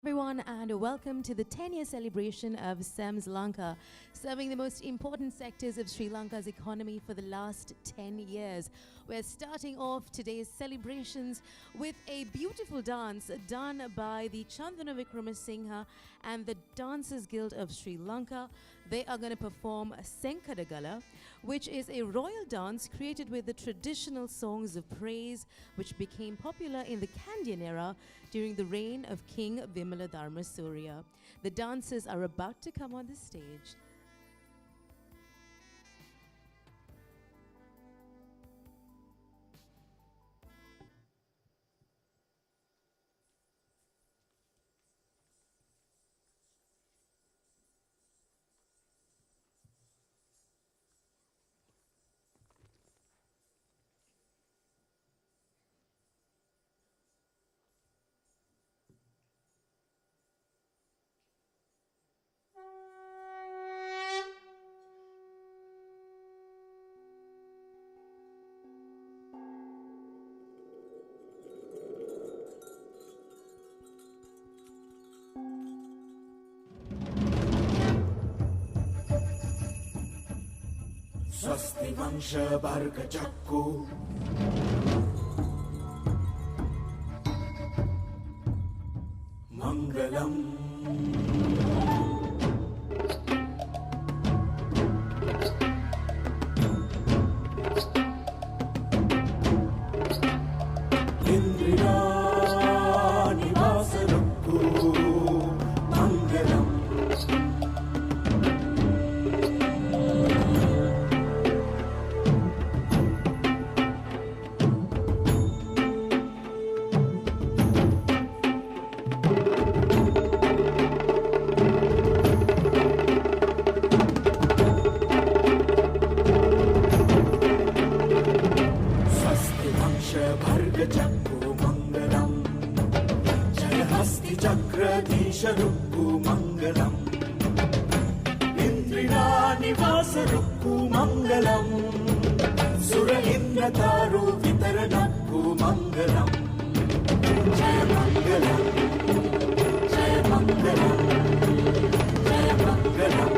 Everyone, and welcome to the 10-year celebration of CEMS Lanka, serving the most important sectors of Sri Lanka's economy for the last 10 years. We're starting off today's celebrations with a beautiful dance done by the Chandana Wickramasinghe and the Dancers Guild of Sri Lanka. They are going to perform Sankara Gala, which is a royal dance created with the traditional songs of praise, which became popular in the Kandyan era during the reign of King Vimala Dharma Surya. The dancers are about to come on the stage. Swasti Vangsha Varga Chakku Mangalam Indriya Nivasarukku Mangalam Rukku Mangalam Indrina Nivasa Rukku Mangalam Sura Indra Taru Vitaranakku Mangalam Jaya Mangalam Jaya Mangalam Jaya Mangalam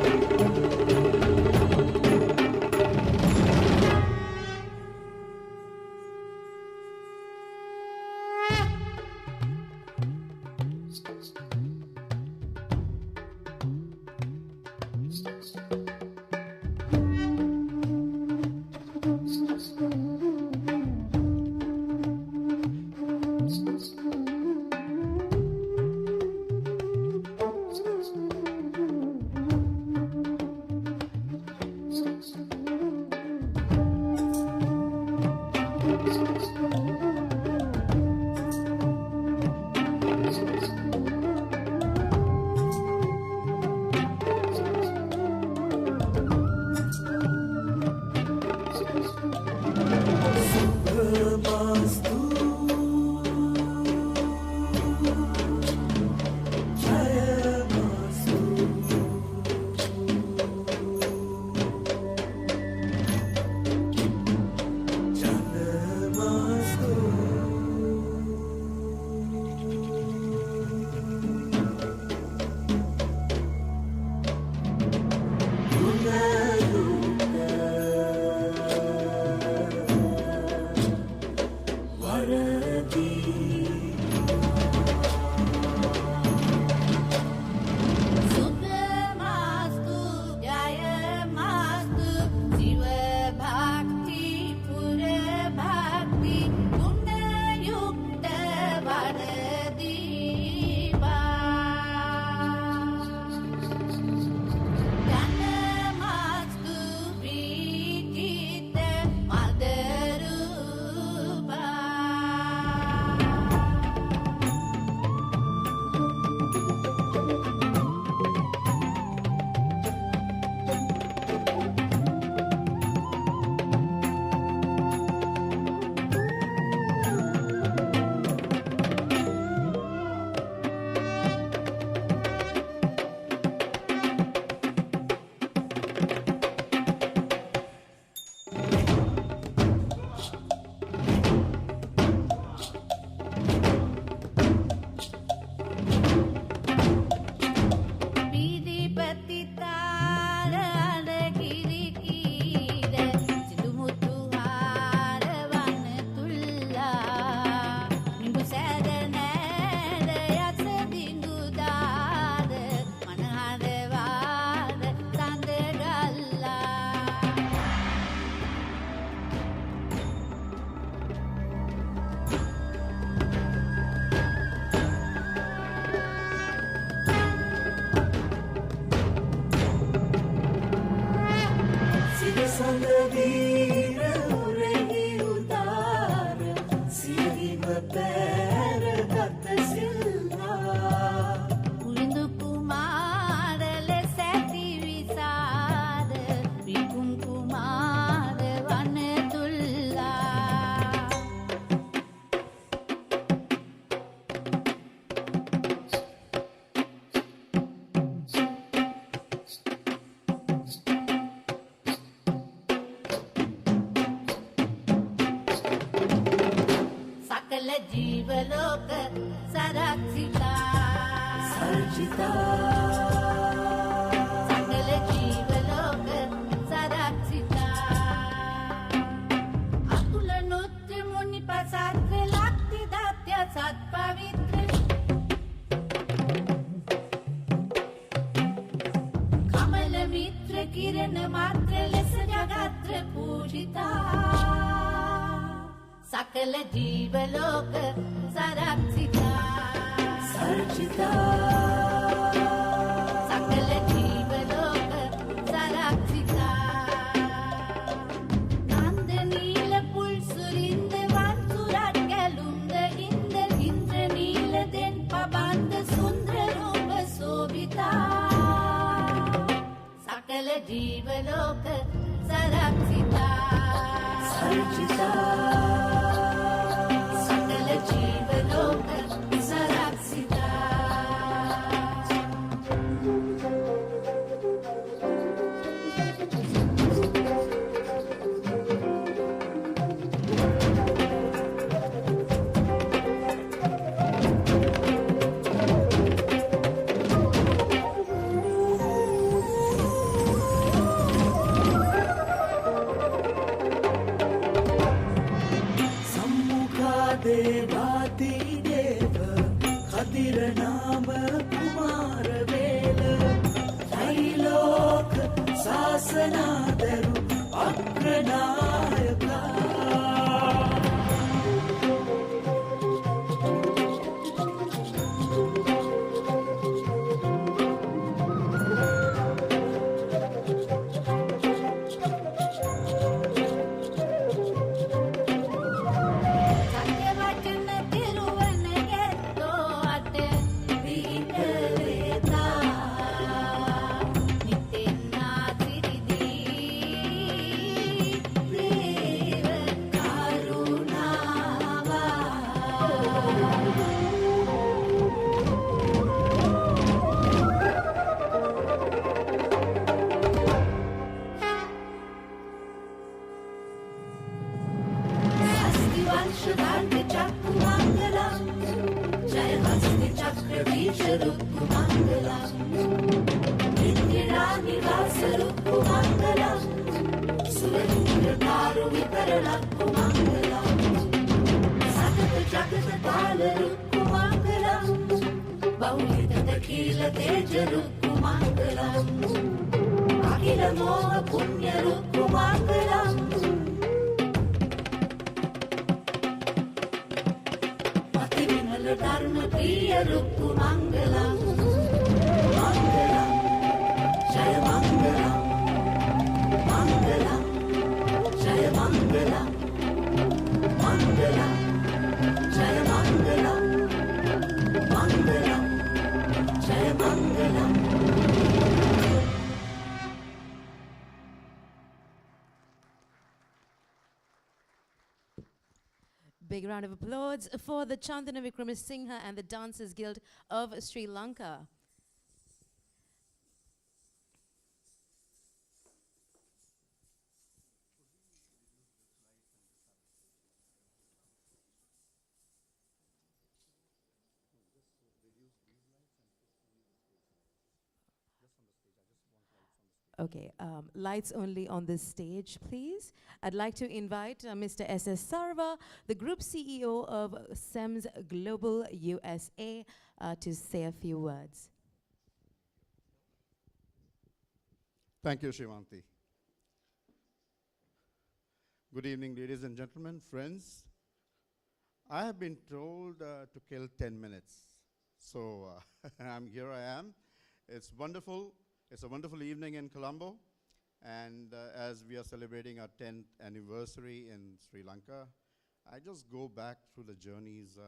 කුලවීර උරෙහි උදාර සියහිම පෑරගත සිල්වා උරිඳු කුමාර ලෙස ඇති විසාද විකුම් කුමාර වනතුල්ලා සකල ජීවලෝක සරක්ෂිතා සර්ජිතා සකල ජීවලෝක සරක්ෂිතා අතුල නොත්‍ර මුනි පසත්‍ර ලක්ති දත්‍ය සත් පවිත්‍ර කමල මිත්‍ර කිරණ මාත්‍ර ලෙස ජගත්‍ර පූජිතා සකල ජීවලෝක සරක්ෂිතා සර්ජිතා සකල ජීවලෝක සරක්ෂිතා නන්ද නීල පුල් සුරින්ද වන් සුරත් ගැලුම්ද ඉන්ද ඉන්ද්‍ර නීල දෙන් පබන්ද සුන්දර රූප සෝභිතා සකල ජීවලෝක සරක්ෂිතා සර්ජිතා සකල ජීවලෝක සරක්ෂිතා සම්මුඛා දේවාති දේව කදිර නාම කුමාර වේල ත්‍රිලෝක ශාසනාදරු අග්‍රනායකා සත්‍ය වචන තිරුවන ගැත්තෝ අට විහිදලේතා නිතෙන්නා සිරිදී දේව කරුණාවා हस्ति वंश भाग्य चक्र मंगलम जय हस्ति चक्र बीज रूप मंगलम इंदिरा निवास रूप मंगलम सुरेंद्र दारु वितरण मंगलम सतत जगत पाल रूप मंगलम बहुविध अखिल तेज रूप मंगलम अखिल मोह पुण्य रूप मंगलम अति विमल धर्म प्रिय रूप मंगलम मंगलम जय मंगलम मंगलम जय मंगलम मंगलम जय मंगलम मंगलम जय मंगलम Big round of applause for the Chandana Vikramasinghe and the Dancers Guild of Sri Lanka. Okay, lights only on this stage, please. I'd like to invite Mr. S.S. Sarva, the Group CEO of CEMS-Global USA, to say a few words. Thank you, Shivanti. Good evening, ladies and gentlemen, friends. I have been told to kill 10 minutes. So here I am. It's wonderful. It's a wonderful evening in Colombo. And as we are celebrating our 10th anniversary in Sri Lanka, I just go back through the journeys,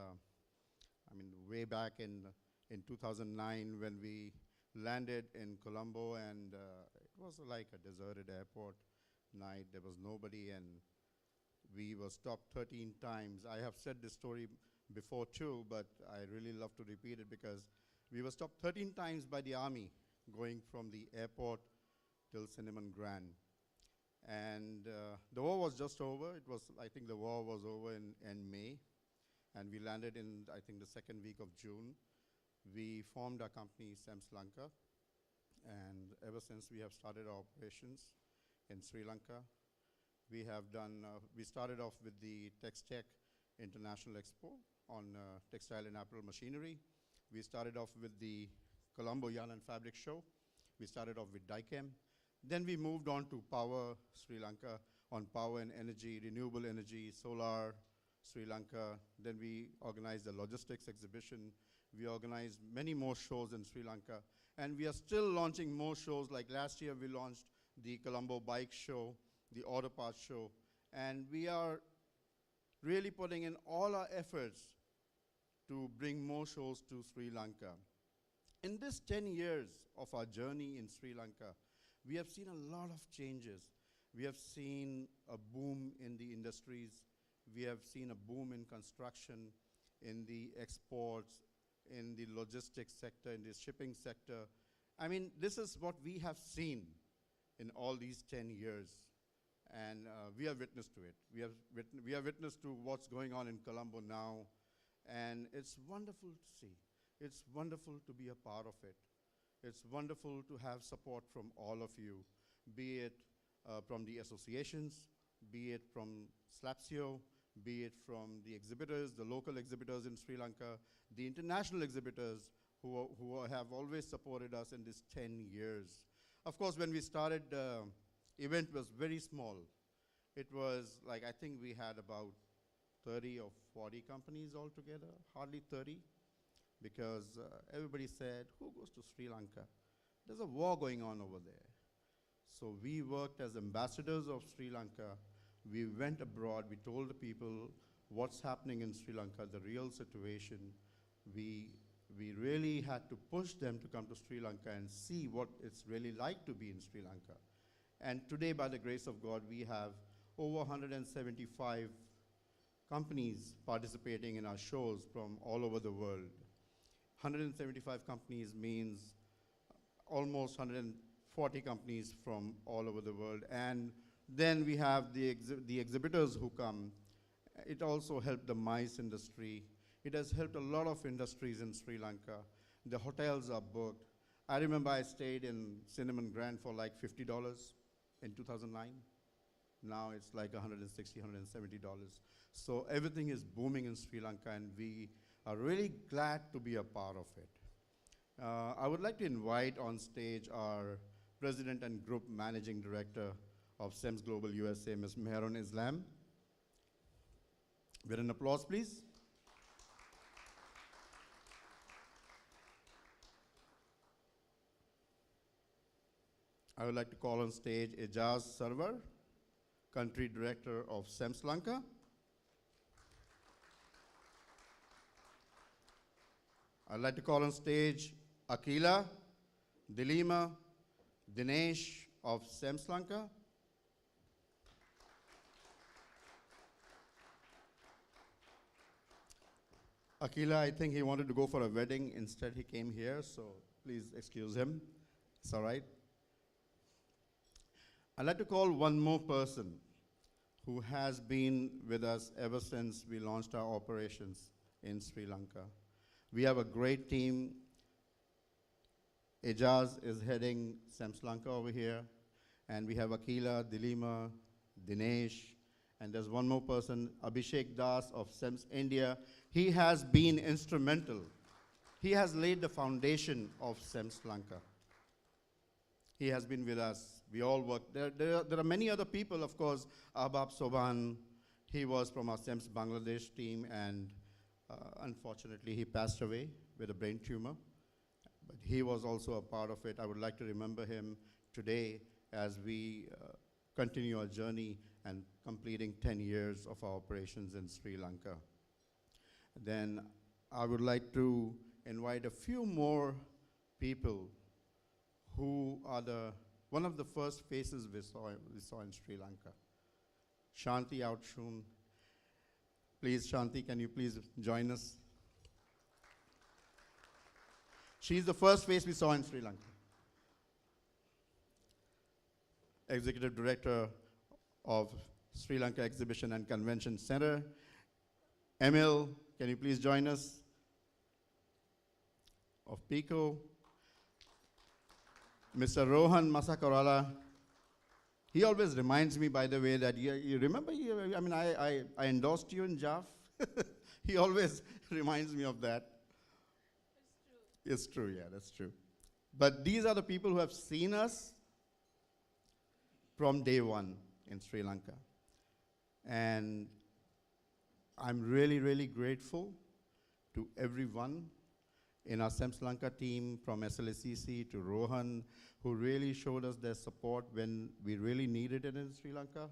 way back in 2009 when we landed in Colombo, and it was like a deserted airport night. There was nobody, and we were stopped 13 times. I have said this story before too, but I really love to repeat it because we were stopped 13 times by the army going from the airport till Cinnamon Grand. And the war was just over. I think the war was over in May, and we landed in, I think, the second week of June. We formed our company, CEMS Lanka, and ever since we have started our operations in Sri Lanka. We started off with the TexTech International Expo on textile and apparel machinery. We started off with the Colombo Yarn and Fabric Show. We started off with DICAM. Then we moved on to Power Sri Lanka on power and energy, renewable energy, solar Sri Lanka. Then we organized the logistics exhibition. We organized many more shows in Sri Lanka. And we are still launching more shows. Like last year, we launched the Colombo Bike Show, the Auto Parts Show. And we are really putting in all our efforts to bring more shows to Sri Lanka. In this 10 years of our journey in Sri Lanka, we have seen a lot of changes. We have seen a boom in the industries. We have seen a boom in construction, in the exports, in the logistics sector, in the shipping sector. I mean, this is what we have seen in all these 10 years. And we are witness to it. We are witness to what's going on in Colombo now. And it's wonderful to see. It's wonderful to be a part of it. It's wonderful to have support from all of you, be it from the associations, be it from SLAPSIO, be it from the exhibitors, the local exhibitors in Sri Lanka, the international exhibitors who have always supported us in these 10 years. Of course, when we started, the event was very small. It was like, I think we had about 30 or 40 companies altogether, hardly 30. Because everybody said, who goes to Sri Lanka? There's a war going on over there. So we worked as ambassadors of Sri Lanka. We went abroad. We told the people what's happening in Sri Lanka, the real situation. We really had to push them to come to Sri Lanka and see what it's really like to be in Sri Lanka. And today, by the grace of God, we have over 175 companies participating in our shows from all over the world. 175 companies means almost 140 companies from all over the world. And then we have the exhibitors who come. It also helped the MICE industry. It has helped a lot of industries in Sri Lanka. The hotels are booked. I remember I stayed in Cinnamon Grand for like $50 in 2009. Now it's like $160, $170. So everything is booming in Sri Lanka, and we are really glad to be a part of it. I would like to invite on stage our President and Group Managing Director of CEMS-Global USA, Ms. Meherun Islam. With an applause, please. I would like to call on stage Ijaz Sarwar, Country Director of CEMS Lanka. I'd like to call on stage Akila, Dilima, Dinesh of CEMS Lanka. Akila, I think he wanted to go for a wedding. Instead, he came here, so please excuse him. It's all right. I'd like to call one more person who has been with us ever since we launched our operations in Sri Lanka. We have a great team. Ijaz is heading CEMS Lanka over here. And we have Akila, Dilima, Dinesh, and there's one more person, Abbey Shake of CEMS India. He has been instrumental. He has laid the foundation of CEMS Lanka. He has been with us. We all work. There are many other people, of course. Abab Soban, he was from our CEMS Bangladesh team, and unfortunately, he passed away with a brain tumor. But he was also a part of it. I would like to remember him today as we continue our journey and completing 10 years of our operations in Sri Lanka. Then I would like to invite a few more people who are one of the first faces we saw in Sri Lanka. Shanti out soon. Please, Shanti, can you please join us? She's the first face we saw in Sri Lanka. Executive Director of Sri Lanka Exhibition and Convention Center. Emil, can you please join us? Of PICO. Mr. Rohan Masakarala. He always reminds me, by the way, that you remember, I endorsed you in JAF. He always reminds me of that. It's true, yeah, that's true. But these are the people who have seen us from day one in Sri Lanka. And I'm really, really grateful to everyone in our CEMS Lanka team, from SLACC to Rohan, who really showed us their support when we really needed it in Sri Lanka.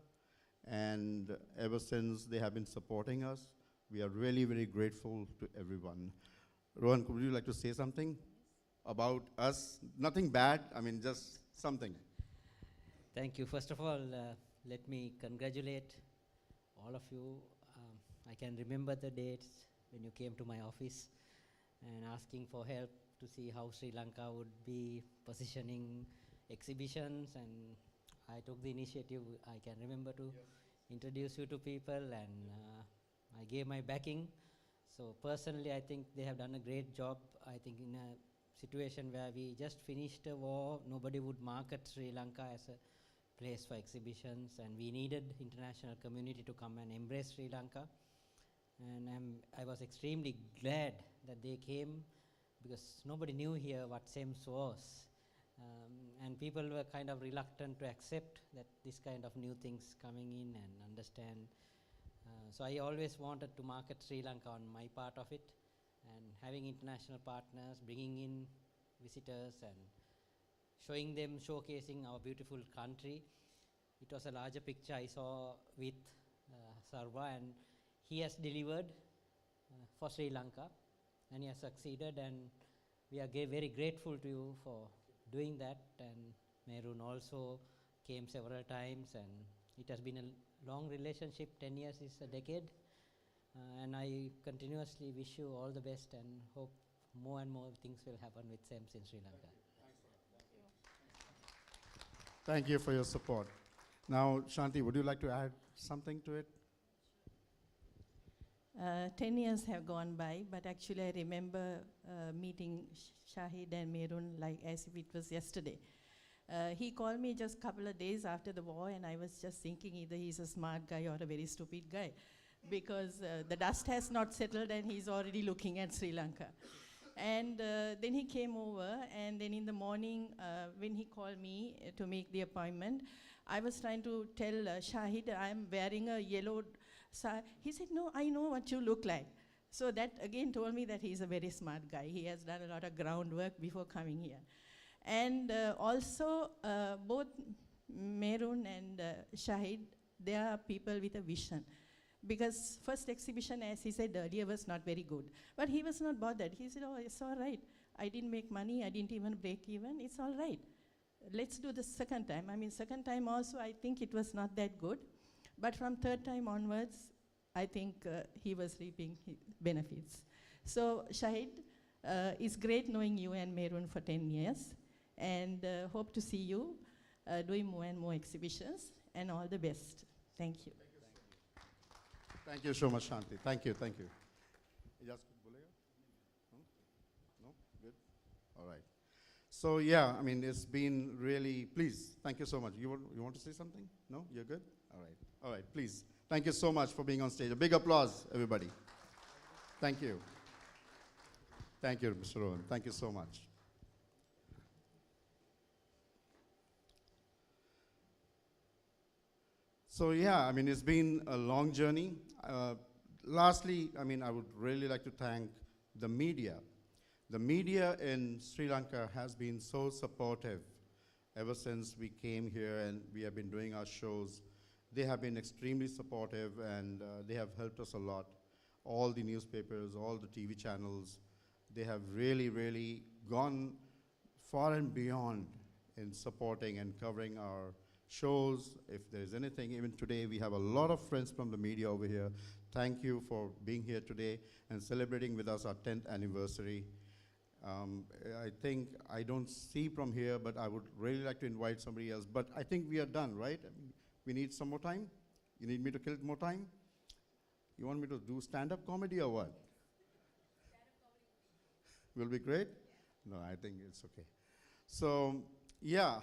And ever since, they have been supporting us. We are really, very grateful to everyone. Rohan, would you like to say something about us? Nothing bad, just something. Thank you. First of all, let me congratulate all of you. I can remember the dates when you came to my office and asking for help to see how Sri Lanka would be positioning exhibitions, and I took the initiative. I can remember to introduce you to people, and I gave my backing. So personally, I think they have done a great job. I think in a situation where we just finished a war, nobody would market Sri Lanka as a place for exhibitions, and we needed international community to come and embrace Sri Lanka. And I was extremely glad that they came, because nobody knew here what CEMS was. And people were kind of reluctant to accept that this kind of new things coming in and understand. So I always wanted to market Sri Lanka on my part of it, and having international partners, bringing in visitors and showing them, showcasing our beautiful country. It was a larger picture I saw with Sarva, and he has delivered for Sri Lanka, and he has succeeded, and we are very grateful to you for doing that. And Mehrun also came several times, and it has been a long relationship. 10 years is a decade, and I continuously wish you all the best and hope more and more things will happen with CEMS in Sri Lanka. Thank you for your support. Now, Shanti, would you like to add something to it? 10 years have gone by, but actually I remember meeting Shahid and Mehrun like as if it was yesterday. He called me just a couple of days after the war, and I was just thinking either he's a smart guy or a very stupid guy, because the dust has not settled and he's already looking at Sri Lanka. And then he came over, and then in the morning when he called me to make the appointment, I was trying to tell Shahid I'm wearing a yellow. He said, no, I know what you look like. So that again told me that he's a very smart guy. He has done a lot of groundwork before coming here. And also both Mehrun and Shahid, they are people with a vision. Because first exhibition, as he said earlier, was not very good. But he was not bothered. He said, oh, it's all right. I didn't make money. I didn't even break even. It's all right. Let's do the second time. Second time also, I think it was not that good. But from third time onwards, I think he was reaping benefits. So Shahid, it's great knowing you and Mehrun for 10 years. And hope to see you doing more and more exhibitions. And all the best. Thank you. Thank you so much, Shanti. Thank you, thank you. Yes, no? No? Good? All right. So yeah, it's been really, please, thank you so much. You want to say something? No? You're good? All right. All right, please. Thank you so much for being on stage. A big applause, everybody. Thank you. Thank you, Mr. Rohan. Thank you so much. So yeah, it's been a long journey. Lastly, I would really like to thank the media. The media in Sri Lanka has been so supportive, ever since we came here and we have been doing our shows. They have been extremely supportive, and they have helped us a lot. All the newspapers, all the TV channels, they have really, really gone far and beyond in supporting and covering our shows. If there's anything, even today, we have a lot of friends from the media over here. Thank you for being here today and celebrating with us our 10th anniversary. I think I don't see from here, but I would really like to invite somebody else. But I think we are done, right? I mean, we need some more time? You need me to kill more time? You want me to do stand-up comedy or what? Will be great? No, I think it's okay. So, yeah,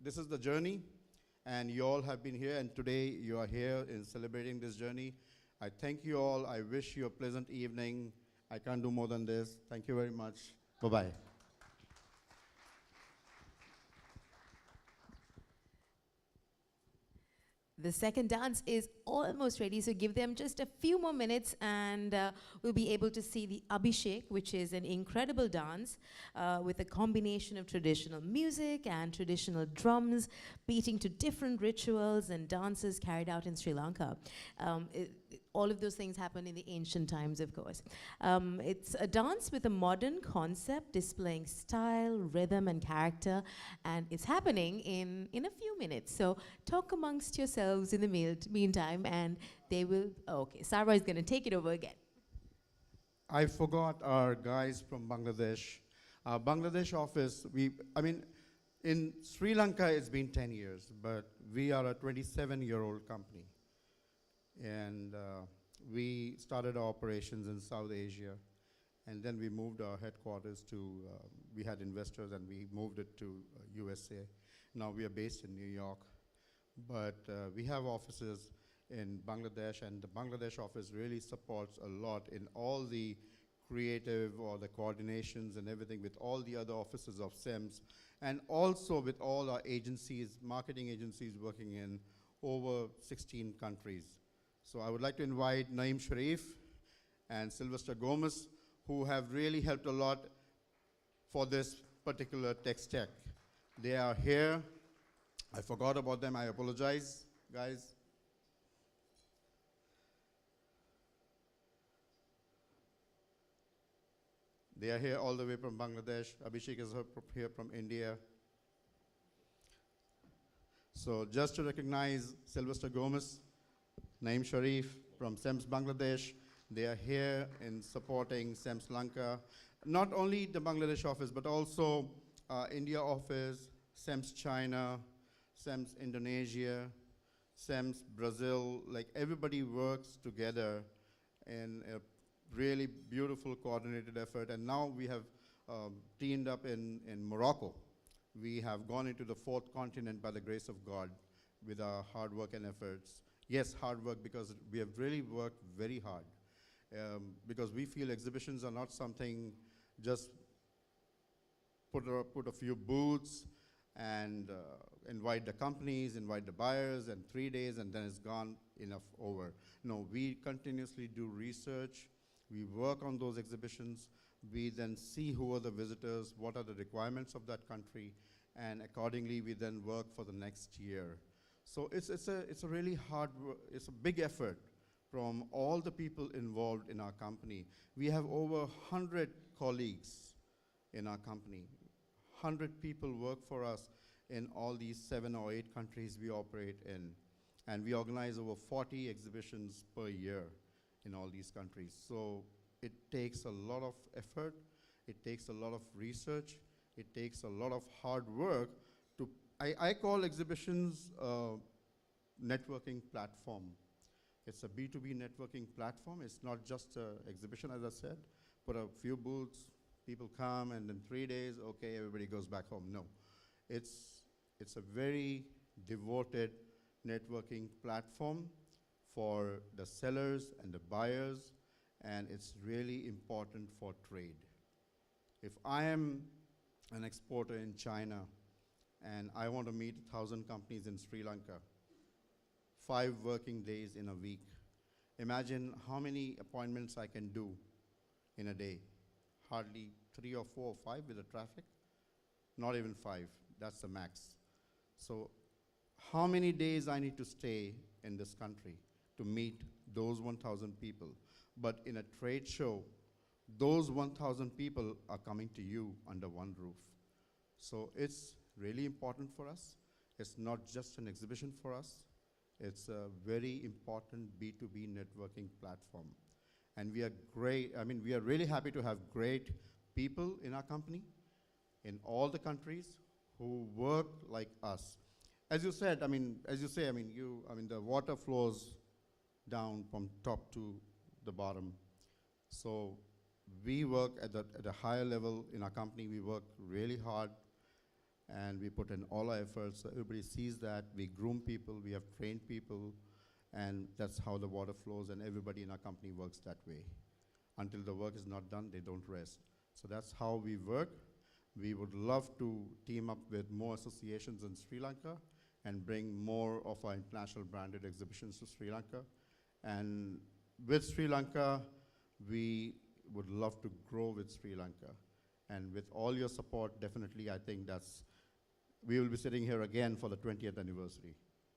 this is the journey, and you all have been here, and today you are here in celebrating this journey. I thank you all. I wish you a pleasant evening. I can't do more than this. Thank you very much. Bye-bye. The second dance is almost ready, so give them just a few more minutes and we'll be able to see the Abbey Shake, which is an incredible dance with a combination of traditional music and traditional drums beating to different rituals and dances carried out in Sri Lanka. All of those things happened in the ancient times, of course. It's a dance with a modern concept displaying style, rhythm, and character, and it's happening in a few minutes. So talk amongst yourselves in the meantime, and they will, okay, Sarah is going to take it over again. I forgot our guys from Bangladesh. Our Bangladesh office, in Sri Lanka it's been 10 years, but we are a 27-year-old company. And we started our operations in South Asia, and then we moved our headquarters to, we had investors and we moved it to USA. Now we are based in New York, but we have offices in Bangladesh, and the Bangladesh office really supports a lot in all the creative or the coordinations and everything with all the other offices of CEMS, and also with all our agencies, marketing agencies working in over 16 countries. So I would like to invite Naeem Sharif and Sylvester Gomez, who have really helped a lot for this particular tech stack. They are here. I forgot about them. I apologize, guys. They are here all the way from Bangladesh. Abbey Shake is here from India. So just to recognize Sylvester Gomez, Naeem Sharif from CEMS Bangladesh. They are here in supporting CEMS Lanka. Not only the Bangladesh office, but also India office, CEMS China, CEMS Indonesia, CEMS Brazil. Like everybody works together in a really beautiful coordinated effort. And now we have teamed up in Morocco. We have gone into the 4th continent by the grace of God with our hard work and efforts. Yes, hard work, because we have really worked very hard. Because we feel exhibitions are not something just put a few booths and invite the companies, invite the buyers, and 3 days, and then it's gone, enough, over. No, we continuously do research. We work on those exhibitions. We then see who are the visitors, what are the requirements of that country, and accordingly we then work for the next year. So it's a really hard work, it's a big effort from all the people involved in our company. We have over 100 colleagues in our company. 100 people work for us in all these 7 or 8 countries we operate in. And we organize over 40 exhibitions per year in all these countries. So it takes a lot of effort, it takes a lot of research, it takes a lot of hard work to, I call exhibitions a networking platform. It's a B2B networking platform. It's not just an exhibition, as I said. Put a few booths, people come, and in 3 days, okay, everybody goes back home. No, it's a very devoted networking platform for the sellers and the buyers, and it's really important for trade. If I am an exporter in China and I want to meet 1,000 companies in Sri Lanka, 5 working days in a week, imagine how many appointments I can do in a day. Hardly 3 or 4 or 5 with the traffic. Not even 5, that's the max. So how many days I need to stay in this country to meet those 1,000 people? But in a trade show, those 1,000 people are coming to you under one roof. So it's really important for us. It's not just an exhibition for us. It's a very important B2B networking platform. And we are great, I mean, we are really happy to have great people in our company, in all the countries who work like us. As you said, I mean, as you say, I mean, the water flows down from top to the bottom. So we work at a higher level in our company. We work really hard, and we put in all our efforts. So everybody sees that. We groom people, we have trained people, and that's how the water flows, and everybody in our company works that way. Until the work is not done, they don't rest. So that's how we work. We would love to team up with more associations in Sri Lanka and bring more of our international branded exhibitions to Sri Lanka. And with Sri Lanka, we would love to grow with Sri Lanka. And with all your support, definitely, I think we will be sitting here again for the 20th anniversary,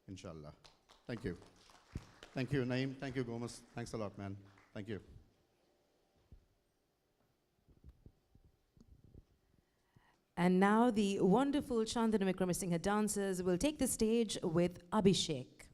inshallah. Thank you. Thank you, Naeem. Thank you, Gomez. Thanks a lot, man. Thank you. And now the wonderful Chandana Vikramasinghe dancers will take the stage with Abbey Shake.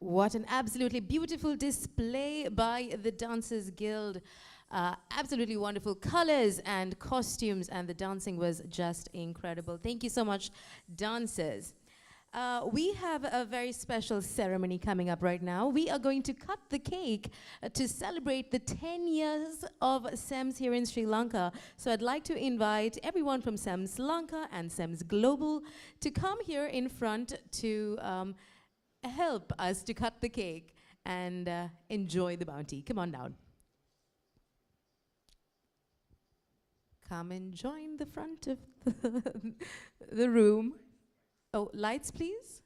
What an absolutely beautiful display by the Dancers Guild. Absolutely wonderful colors and costumes, and the dancing was just incredible. Thank you so much, dancers. We have a very special ceremony coming up right now. We are going to cut the cake to celebrate the 10 years of CEMS here in Sri Lanka. So I'd like to invite everyone from CEMS Lanka and CEMS-Global to come here in front to help us to cut the cake and enjoy the bounty. Come on down. Come and join the front of the room. Oh, lights, please.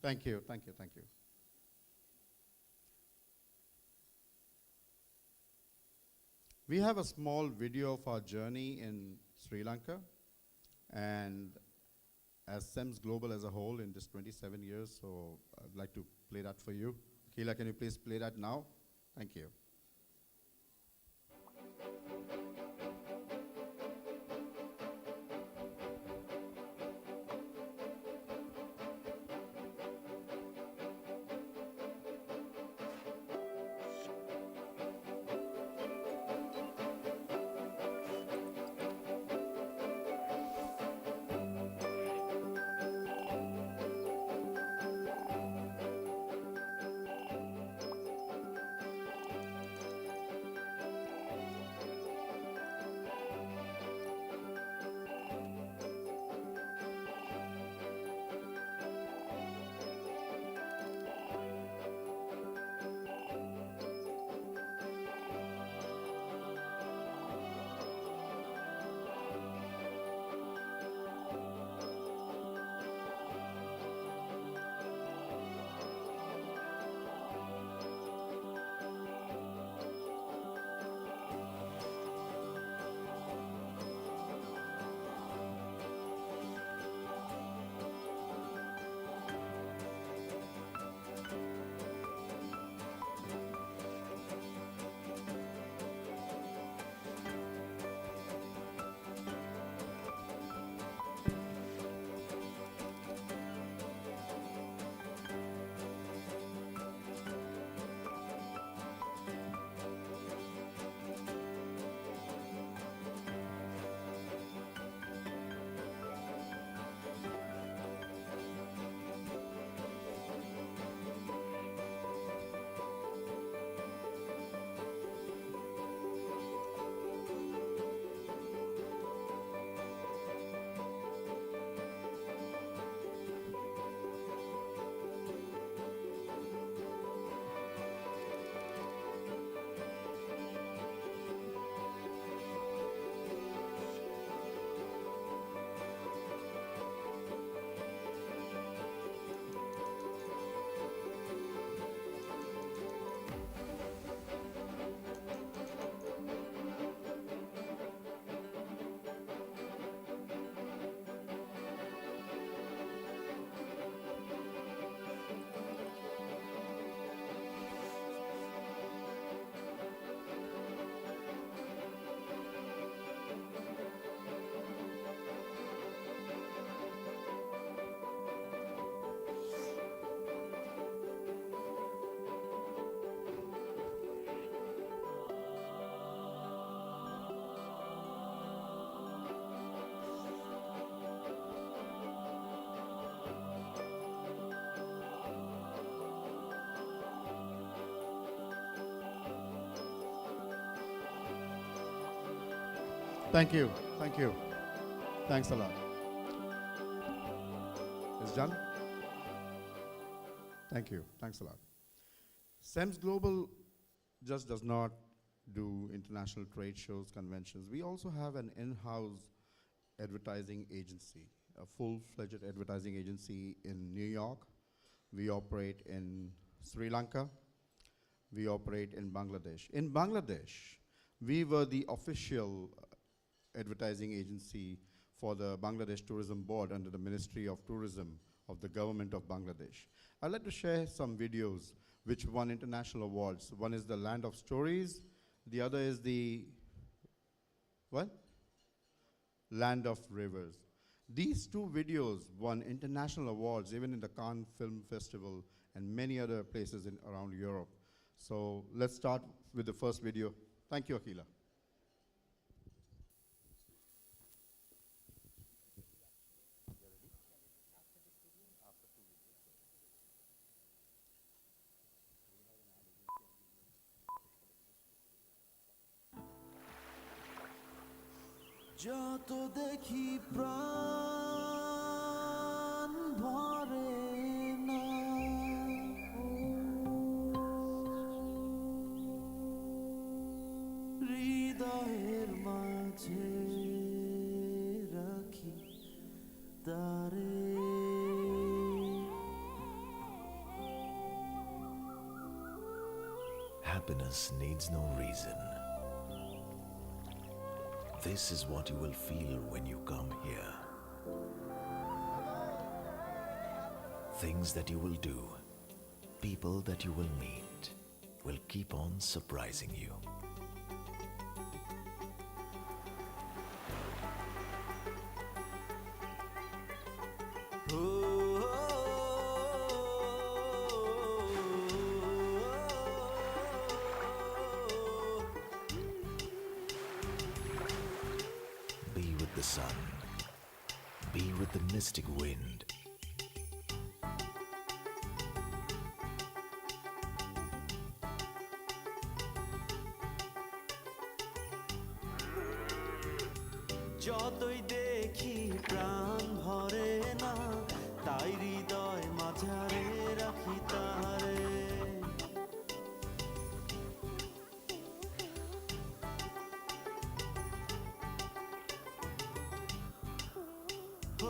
Thank you, thank you, thank you. We have a small video of our journey in Sri Lanka, and as CEMS Global as a whole in this 27 years, so I'd like to play that for you. Keela, can you please play that now? Thank you. Thank you. Thank you. Thanks a lot. Is done? Thank you. Thanks a lot. CEMS Global just does not do international trade shows, conventions. We also have an in-house advertising agency, a full-fledged advertising agency in New York. We operate in Sri Lanka. We operate in Bangladesh. In Bangladesh, we were the official advertising agency for the Bangladesh Tourism Board under the Ministry of Tourism of the government of Bangladesh. I'd like to share some videos which won international awards. One is the Land of Stories. The other is the, what? Land of Rivers. These two videos won international awards, even in the Cannes Film Festival and many other places around Europe. So let's start with the first video. Thank you, Akila. যত দেখি প্রাণ ভরে না হৃদয়ের মাঝে রাখি তারে Happiness needs no reason. This is what you will feel when you come here. Things that you will do, people that you will meet, will keep on surprising you. Be with the sun. Be with the mystic wind. যতই দেখি প্রাণ ভরে না তাই হৃদয় মাঝারে রাখি তারে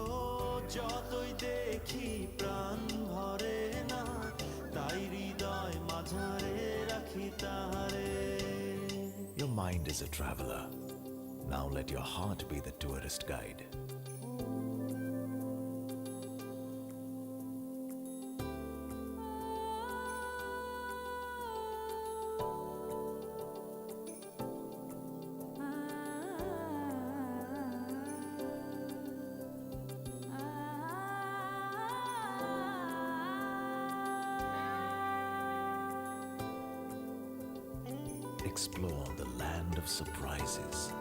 ও যতই দেখি প্রাণ ভরে না তাই হৃদয় মাঝারে রাখি তারে Your mind is a traveler. Now let your heart be the tourist guide. Explore the land of surprises.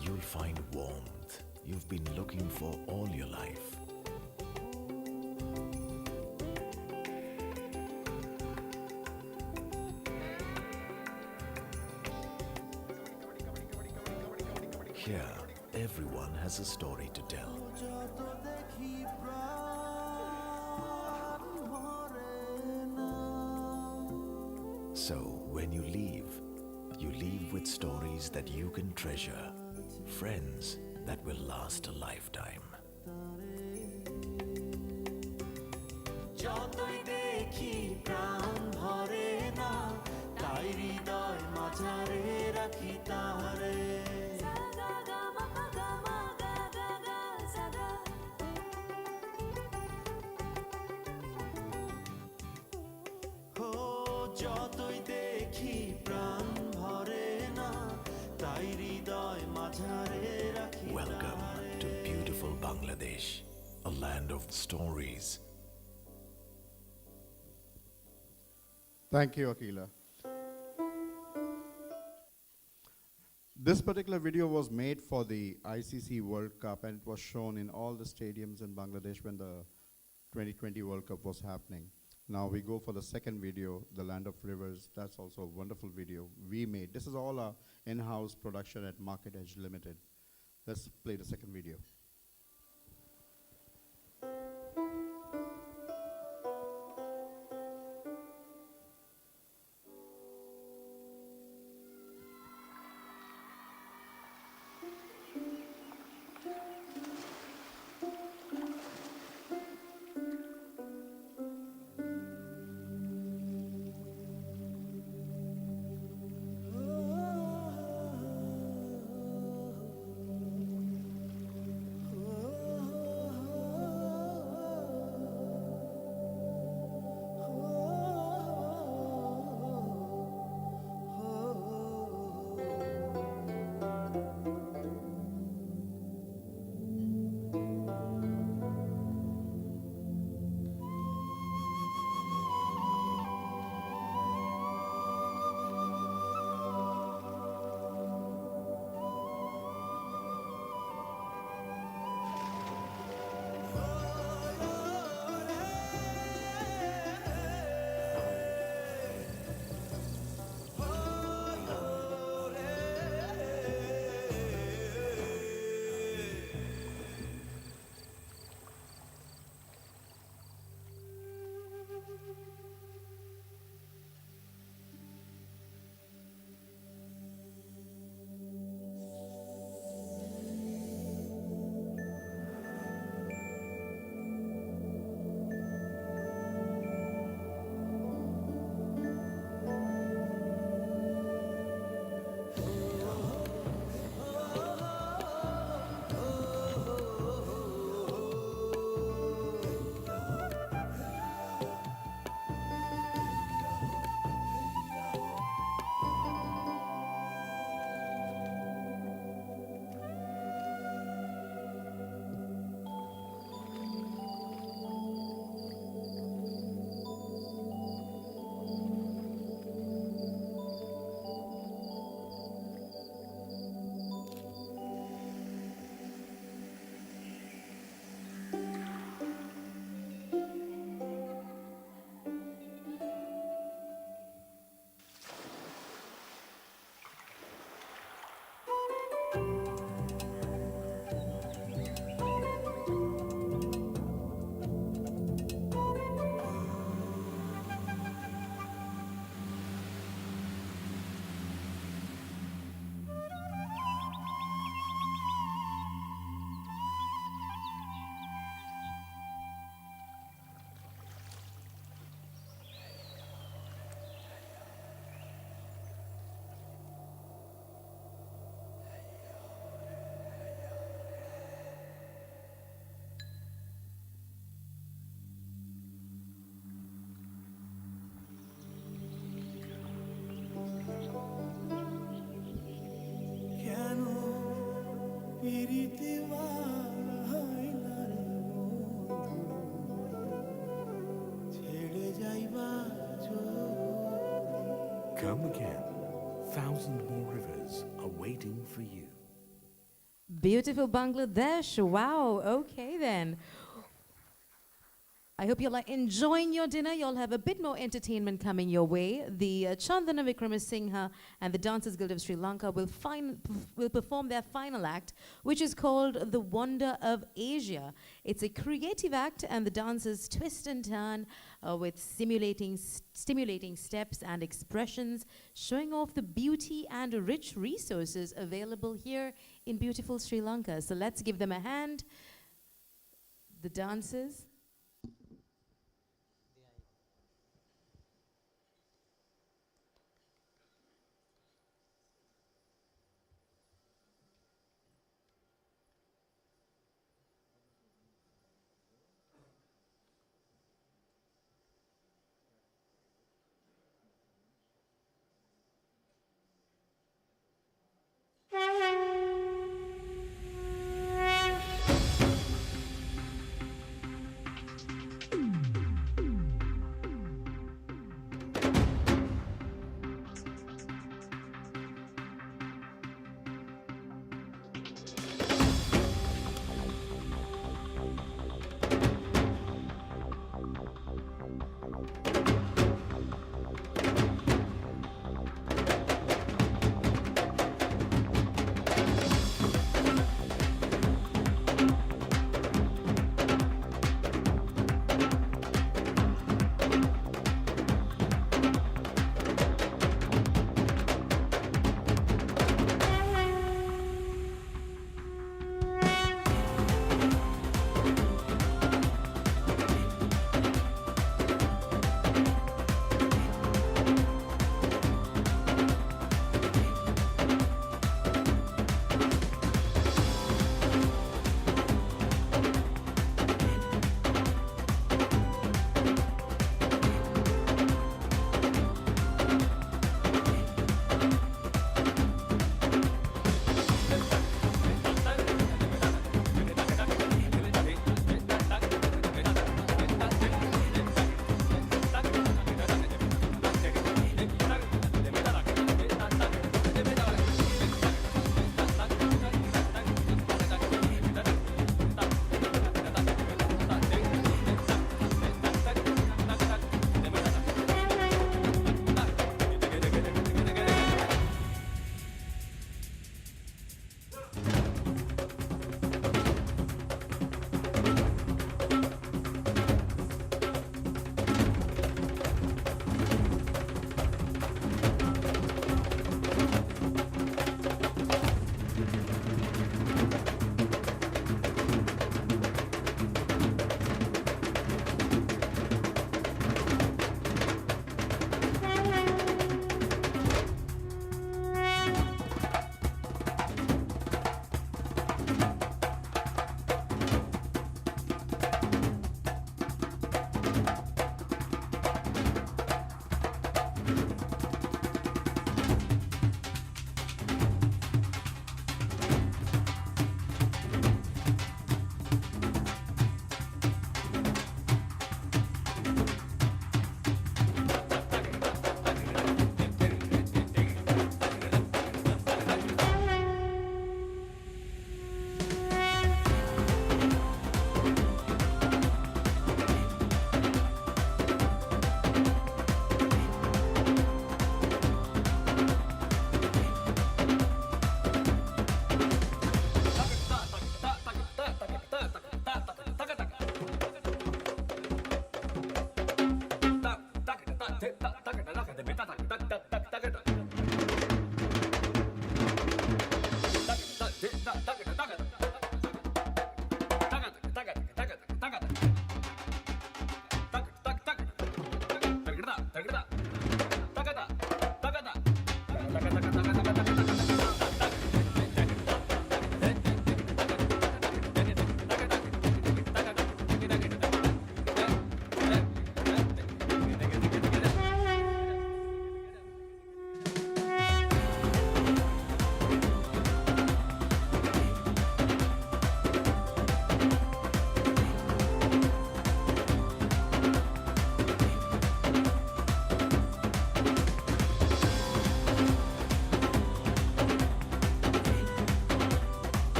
You'll find warmth you've been looking for all your life. Here, everyone has a story to tell. যত দেখি প্রাণ ভরে না So, when you leave with stories that you can treasure, friends that will last a lifetime. যতই দেখি প্রাণ ভরে না তাই হৃদয় মাঝারে রাখি তারে ও যতই দেখি প্রাণ ভরে না তাই হৃদয় মাঝারে রাখি Welcome to beautiful Bangladesh, a land of stories. Thank you, Akila. This particular video was made for the ICC World Cup, and it was shown in all the stadiums in Bangladesh when the 2020 World Cup was happening. Now we go for the second video, The Land of Rivers. That's also a wonderful video we made. This is all our in-house production at Market Edge Limited. Let's play the second video. Come again. 1,000 more rivers are waiting for you. Beautiful Bangladesh. Wow. Okay then. I hope you're enjoying your dinner. You'll have a bit more entertainment coming your way. The Chandana Vikramasinghe and the Dancers Guild of Sri Lanka will perform their final act, which is called The Wonder of Asia. It's a creative act, and the dancers twist and turn with stimulating steps and expressions, showing off the beauty and rich resources available here in beautiful Sri Lanka. So let's give them a hand. The dancers.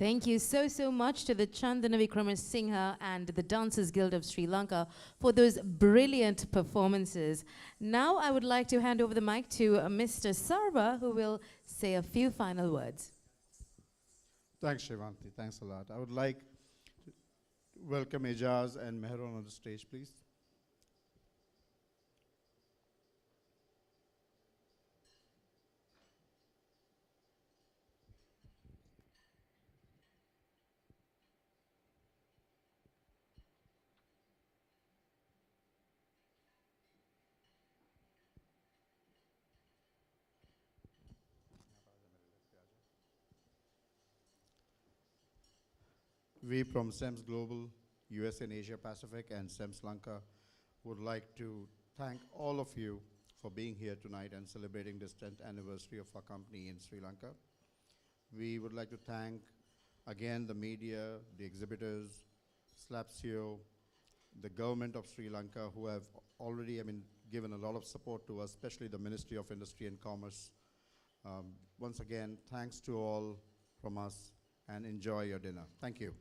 Thank you so much to the Chandana Vikramasinghe and the Dancers Guild of Sri Lanka for those brilliant performances. Now I would like to hand over the mic to Mr. Sarva, who will say a few final words. Thanks, Shivanti. Thanks a lot. I would like to welcome Ejaz and Mehron on the stage, please. We from CEMS-Global, US and Asia Pacific, and CEMS Lanka would like to thank all of you for being here tonight and celebrating this 10th anniversary of our company in Sri Lanka. We would like to thank again the media, the exhibitors, Slapsio, the government of Sri Lanka, who have already, given a lot of support to us, especially the Ministry of Industry and Commerce. Once again, thanks to all from us, and enjoy your dinner. Thank you.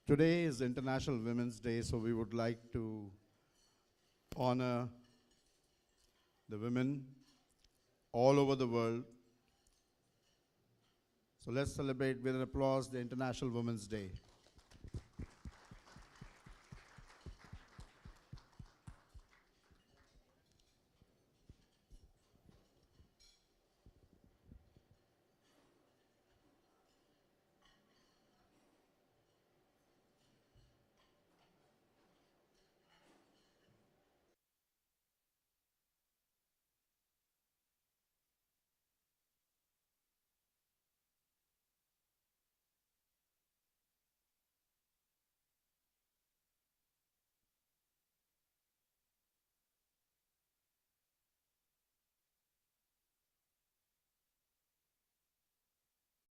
Today is International Women's Day, so we would like to honor the women all over the world. So let's celebrate with an applause the International Women's Day.